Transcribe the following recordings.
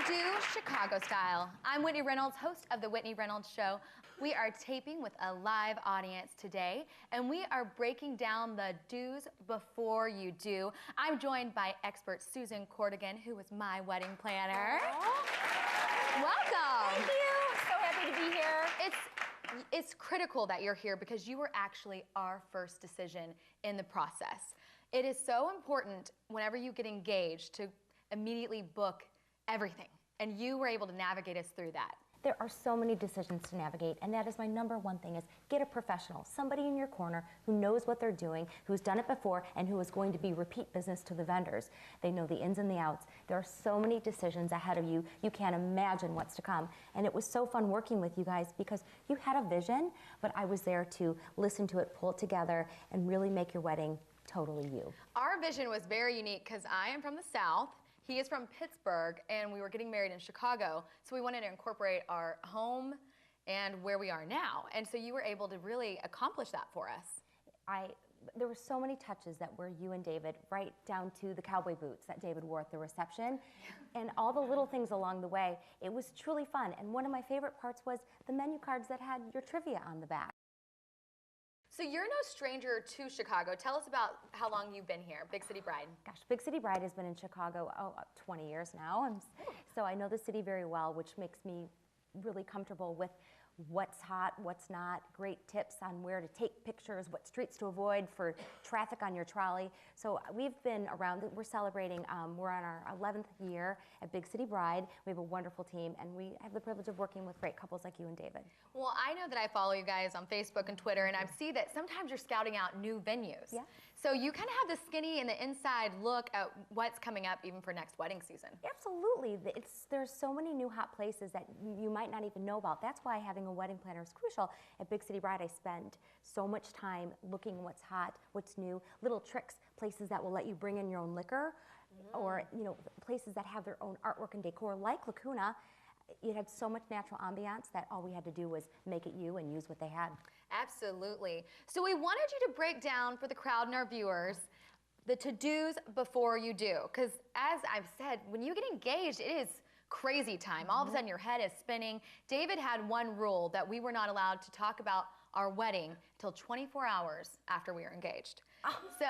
To-do Chicago style. I'm Whitney Reynolds, host of The Whitney Reynolds Show. We are taping with a live audience today, and we are breaking down the do's before you do. I'm joined by expert Susan Cordigan, who is my wedding planner. Welcome. Thank you. So happy to be here. It's critical that you're here because you were actually our first decision in the process. It is so important whenever you get engaged to immediately book everything, and you were able to navigate us through that. There are so many decisions to navigate, and that is my number one thing, is get a professional, somebody in your corner who knows what they're doing, who's done it before, and who is going to be repeat business to the vendors. They know the ins and the outs. There are so many decisions ahead of you. You can't imagine what's to come. And it was so fun working with you guys because you had a vision, but I was there to listen to it, pull it together, and really make your wedding totally you. Our vision was very unique because I am from the South. He is from Pittsburgh, and we were getting married in Chicago, so we wanted to incorporate our home and where we are now. And so you were able to really accomplish that for us. There were so many touches that were you and David, right down to the cowboy boots that David wore at the reception, and all the little things along the way. It was truly fun, and one of my favorite parts was the menu cards that had your trivia on the back. So you're no stranger to Chicago. Tell us about how long you've been here, Big City Bride. Gosh, Big City Bride has been in Chicago, 20 years now. So I know the city very well, which makes me really comfortable with what's hot, what's not, great tips on where to take pictures, what streets to avoid for traffic on your trolley. So we've been around, we're celebrating, we're on our 11th year at Big City Bride. We have a wonderful team, and we have the privilege of working with great couples like you and David. Well, I know that I follow you guys on Facebook and Twitter, and I see that sometimes you're scouting out new venues. Yeah. So you kind of have the skinny and the inside look at what's coming up even for next wedding season. Absolutely. There's so many new hot places that you might not even know about. That's why having a wedding planner is crucial. At Big City Bride, I spend so much time looking what's hot, what's new, little tricks, places that will let you bring in your own liquor, or places that have their own artwork and decor, like Lacuna. It had so much natural ambiance that all we had to do was make it you and use what they had. Absolutely. So we wanted you to break down for the crowd and our viewers the to-dos before you do. Because as I've said, when you get engaged, it is crazy time. All of a sudden your head is spinning. David had one rule that we were not allowed to talk about our wedding till 24 hours after we were engaged. So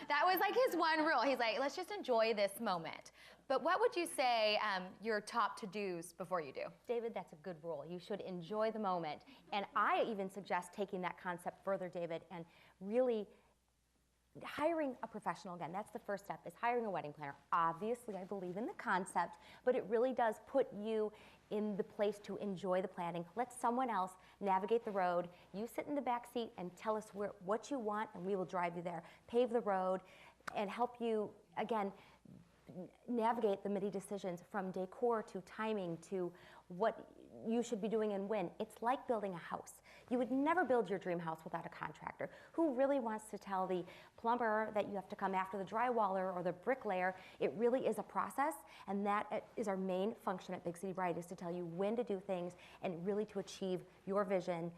that was like his one rule. He's like, let's just enjoy this moment. But what would you say your top to-dos before you do? David, that's a good rule. You should enjoy the moment. And I even suggest taking that concept further, David, and really hiring a professional. Again, that's the first step, is hiring a wedding planner. Obviously, I believe in the concept, but it really does put you in the place to enjoy the planning. Let someone else navigate the road. You sit in the back seat and tell us what you want, and we will drive you there. Pave the road and help you, again, navigate the many decisions from decor to timing to what you should be doing and when. It's like building a house. You would never build your dream house without a contractor. Who really wants to tell the plumber that you have to come after the drywaller or the bricklayer? It really is a process, and that is our main function at Big City Bride, is to tell you when to do things and really to achieve your vision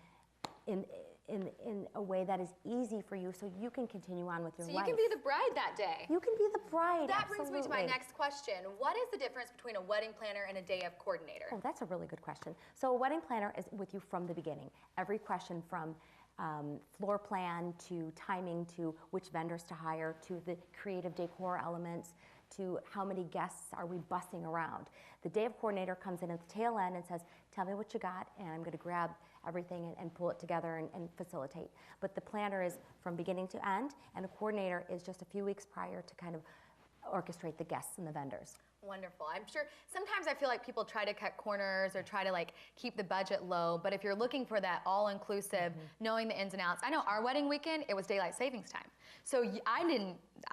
in a way that is easy for you, so you can continue on with your life. So you can be the bride that day. You can be the bride, That absolutely. brings me to my next question. What is the difference between a wedding planner and a day of coordinator? Oh, that's a really good question. So a wedding planner is with you from the beginning. Every question from floor plan to timing to which vendors to hire to the creative decor elements to how many guests are we bussing around. The day of coordinator comes in at the tail end and says, tell me what you got, and I'm going to grab everything and pull it together and facilitate. But the planner is from beginning to end, and a coordinator is just a few weeks prior to kind of orchestrate the guests and the vendors. Wonderful. I'm sure sometimes I feel like people try to cut corners or try to like keep the budget low, but if you're looking for that all-inclusive, knowing the ins and outs, I know our wedding weekend, it was daylight savings time. So I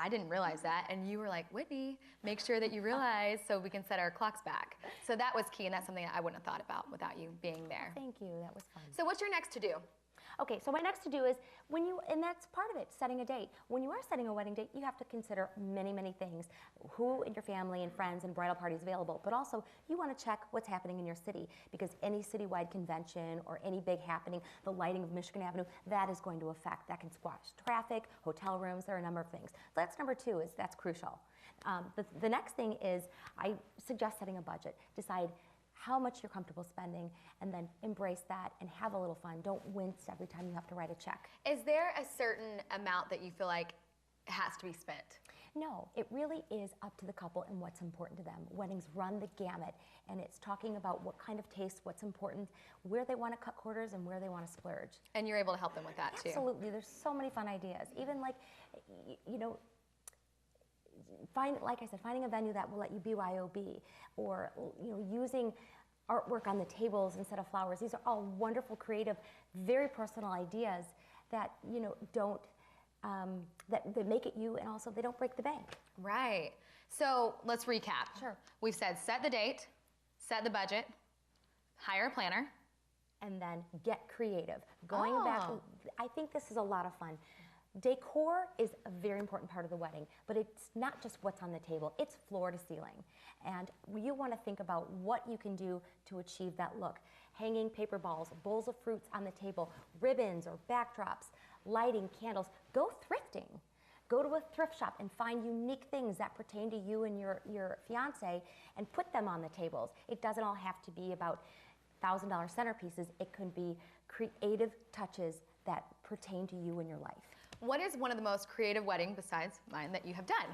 didn't realize that, and you were like, Whitney, make sure that you realize so we can set our clocks back. So that was key, and that's something that I wouldn't have thought about without you being there. Thank you. That was fun. So what's your next to-do? Okay, so my next to do is and that's part of it, setting a date. When you are setting a wedding date, you have to consider many, many things. Who in your family and friends and bridal parties available, but also you want to check what's happening in your city, because any citywide convention or any big happening, the lighting of Michigan Avenue, that is going to affect, that can squash traffic, hotel rooms, there are a number of things. So that's number two, that's crucial. The next thing is I suggest setting a budget. Decide how much you're comfortable spending, and then embrace that and have a little fun. Don't wince every time you have to write a check. Is there a certain amount that you feel like has to be spent? No, it really is up to the couple and what's important to them. Weddings run the gamut, and it's talking about what kind of taste, what's important, where they want to cut corners, and where they want to splurge. And you're able to help them with that too. Absolutely, there's so many fun ideas. Even like, you know, like I said, finding a venue that will let you BYOB, or using artwork on the tables instead of flowers. These are all wonderful, creative, very personal ideas that don't that make it you, and also they don't break the bank. Right. So let's recap. Sure. We've said set the date, set the budget, hire a planner, and then get creative. Going back, I think this is a lot of fun. Decor is a very important part of the wedding, but it's not just what's on the table, it's floor to ceiling. And you want to think about what you can do to achieve that look. Hanging paper balls, bowls of fruits on the table, ribbons or backdrops, lighting, candles. Go thrifting. Go to a thrift shop and find unique things that pertain to you and your fiance and put them on the tables. It doesn't all have to be about $1,000 centerpieces. It can be creative touches that pertain to you and your life. What is one of the most creative weddings besides mine that you have done?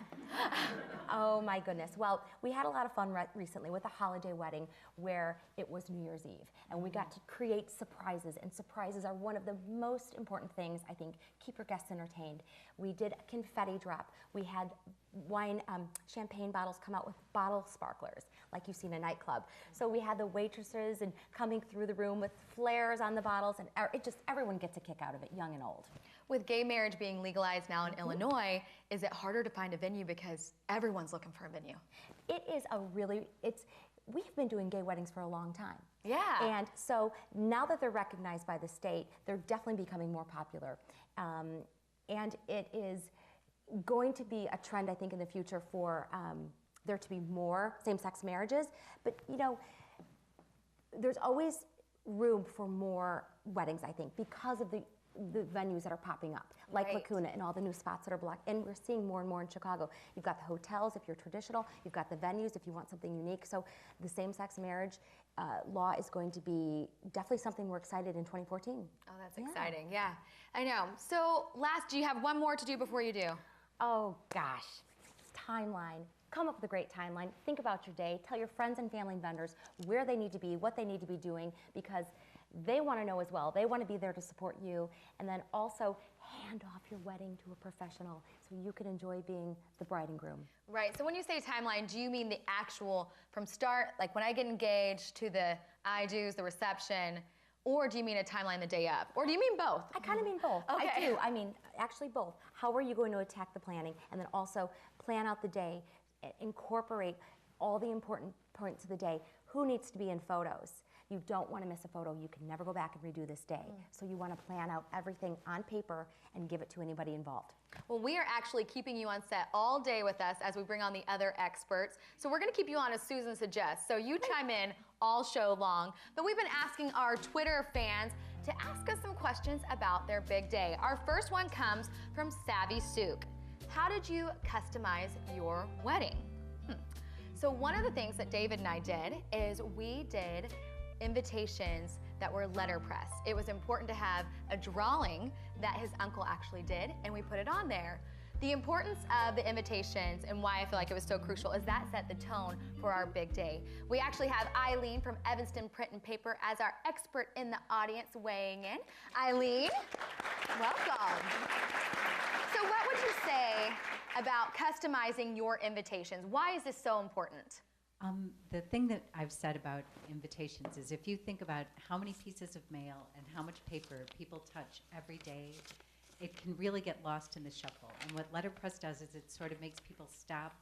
Oh my goodness. Well, we had a lot of fun recently with a holiday wedding where it was New Year's Eve, and we got to create surprises, and surprises are one of the most important things, I think, keep your guests entertained. We did a confetti drop. We had champagne bottles come out with bottle sparklers, like you see in a nightclub. So we had the waitresses and coming through the room with flares on the bottles, and everyone gets a kick out of it, young and old. With gay marriage being legalized now in Illinois, is it harder to find a venue because everyone's looking for a venue? It is we've been doing gay weddings for a long time. Yeah. And so now that they're recognized by the state, they're definitely becoming more popular. And it is going to be a trend, I think, in the future for there to be more same-sex marriages. But, there's always room for more weddings, I think, because of the venues that are popping up, like Right. Lacuna and all the new spots that are blocked. And we're seeing more and more in Chicago. You've got the hotels if you're traditional, you've got the venues if you want something unique. So the same-sex marriage law is going to be definitely something we're excited in 2014. Oh, that's exciting. Yeah, I know. So do you have one more to do before you do? Oh gosh, timeline. Come up with a great timeline. Think about your day. Tell your friends and family and vendors where they need to be, what they need to be doing, because they want to know as well. They want to be there to support you. And then also hand off your wedding to a professional so you can enjoy being the bride and groom. Right. So when you say timeline, do you mean the actual from start, like when I get engaged, to the I-dos, the reception, or do you mean a timeline the day of? Or do you mean both? I kind of mean both. Okay. I do. I mean, actually both. How are you going to attack the planning? And then also plan out the day, incorporate all the important points of the day. Who needs to be in photos? You don't want to miss a photo. You can never go back and redo this day. So you want to plan out everything on paper and give it to anybody involved. Well, we are actually keeping you on set all day with us as we bring on the other experts. So we're going to keep you on as Susan suggests. So you chime in all show long. But we've been asking our Twitter fans to ask us some questions about their big day. Our first one comes from Savvy Souk. How did you customize your wedding? So one of the things that David and I did is we did invitations that were letterpress. It was important to have a drawing that his uncle actually did, and we put it on there. The importance of the invitations and why I feel like it was so crucial is that set the tone for our big day. We actually have Eileen from Evanston Print and Paper as our expert in the audience weighing in. Eileen, welcome. So what would you say about customizing your invitations? Why is this so important? The thing that I've said about invitations is if you think about how many pieces of mail and how much paper people touch every day, it can really get lost in the shuffle. And what letterpress does is it sort of makes people stop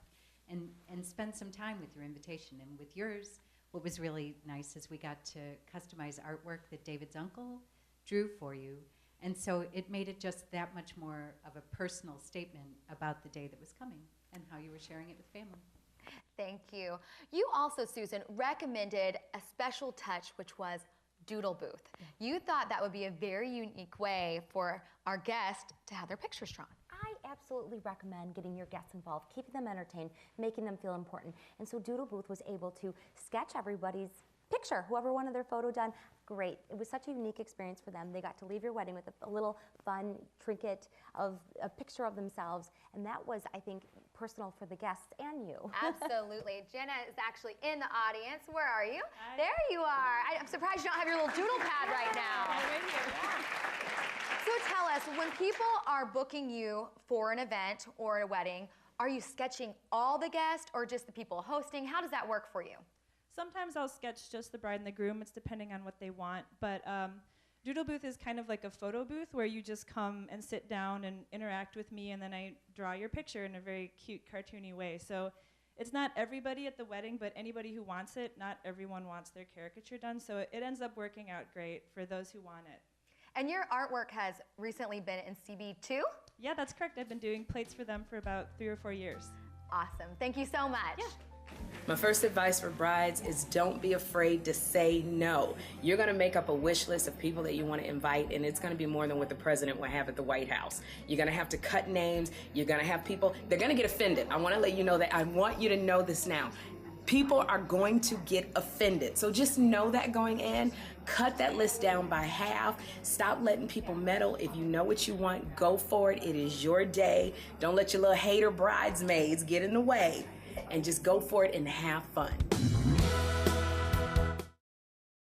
and spend some time with your invitation. And with yours, what was really nice is we got to customize artwork that David's uncle drew for you. And so it made it just that much more of a personal statement about the day that was coming and how you were sharing it with family. Thank you. You also, Susan, recommended a special touch, which was Doodle Booth. You thought that would be a very unique way for our guests to have their pictures drawn. I absolutely recommend getting your guests involved, keeping them entertained, making them feel important. And so Doodle Booth was able to sketch everybody's picture, whoever wanted their photo done. Great. It was such a unique experience for them. They got to leave your wedding with a little fun trinket of a picture of themselves, and that was, I think, personal for the guests and you. Absolutely. Jenna is actually in the audience. Where are you? Hi. There you are. I'm surprised you don't have your little doodle pad right now. Right here. So tell us, when people are booking you for an event or a wedding, are you sketching all the guests or just the people hosting? How does that work for you? Sometimes I'll sketch just the bride and the groom. It's depending on what they want. But Doodle Booth is kind of like a photo booth where you just come and sit down and interact with me, and then I draw your picture in a very cute, cartoony way. So it's not everybody at the wedding, but anybody who wants it. Not everyone wants their caricature done. So it ends up working out great for those who want it. And your artwork has recently been in CB2? Yeah, that's correct. I've been doing plates for them for about 3 or 4 years. Awesome. Thank you so much. Yeah. My first advice for brides is don't be afraid to say no. You're going to make up a wish list of people that you want to invite, and it's going to be more than what the president will have at the White House. You're going to have to cut names. You're going to have people, they're going to get offended. I want to let you know that. I want you to know this now. People are going to get offended. So just know that going in. Cut that list down by half. Stop letting people meddle. If you know what you want, go for it. It is your day. Don't let your little hater bridesmaids get in the way. And just go for it and have fun.